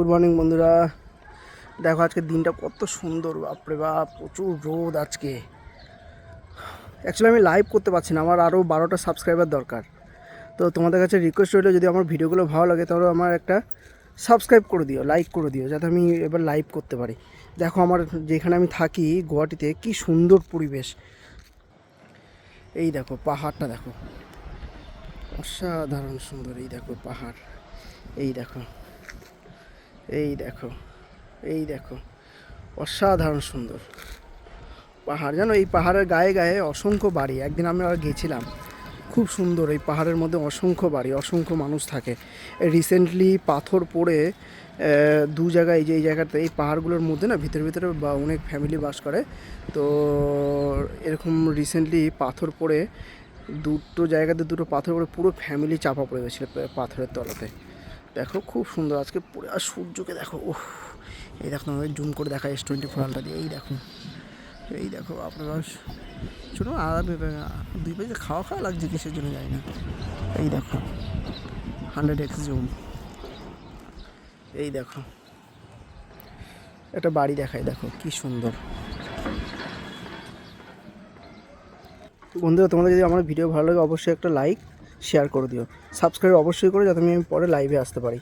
Good morning বন্ধুরা, দেখো আজকের দিনটা কত সুন্দর। বাপরে বাপ, প্রচুর রোদ আজকে। অ্যাকচুয়ালি আমি লাইভ করতে পারছি না, আমার আরও 12টা সাবস্ক্রাইবার দরকার। তো তোমাদের কাছে রিকোয়েস্ট রইলো, যদি আমার ভিডিওগুলো ভালো লাগে তাহলে আমার একটা সাবস্ক্রাইব করে দিও, লাইক করে দিও, যাতে আমি এবার লাইভ করতে পারি। দেখো আমার যেখানে আমি থাকি গুয়াহাটিতে, কি সুন্দর পরিবেশ। এই দেখো পাহাড়টা, দেখো অসাধারণ সুন্দর। এই দেখো পাহাড়, এই দেখো, এই দেখো, এই দেখো, অসাধারণ সুন্দর পাহাড়। জানো, এই পাহাড়ের গায়ে গায়ে অসংখ্য বাড়ি। একদিন আমি আর গেছিলাম, খুব সুন্দর। এই পাহাড়ের মধ্যে অসংখ্য বাড়ি, অসংখ্য মানুষ থাকে। রিসেন্টলি পাথর পড়ে দু জায়গায়, এই জায়গাতে, এই পাহাড়গুলোর মধ্যে না, ভিতরে ভিতরে বা অনেক ফ্যামিলি বাস করে। তো এরকম রিসেন্টলি পাথর পড়ে দুটো জায়গাতে, দুটো পাথর পড়ে পুরো ফ্যামিলি চাপা পড়ে গেছিলো পাথরের তলাতে। দেখো খুব সুন্দর আজকে পুরো। আর সূর্যকে দেখো, ওহ, এই দেখো, আমাদের জুম করে দেখা S24 আলটা দিয়ে। এই দেখো, এই দেখো আপনার শোনো, আর দুই পেজে খাওয়া খাওয়া লাগছে কিসের জন্য জানি না। এই দেখো 100x জুম। এই দেখো একটা বাড়ি দেখায়, দেখো কি সুন্দর। বন্ধুরা, তোমাদের যদি আমার ভিডিও ভালো লাগে অবশ্যই একটা লাইক শেয়ার করে দিও, সাবস্ক্রাইব অবশ্যই করো, যাতে আমি পরে লাইভে আসতে পারি।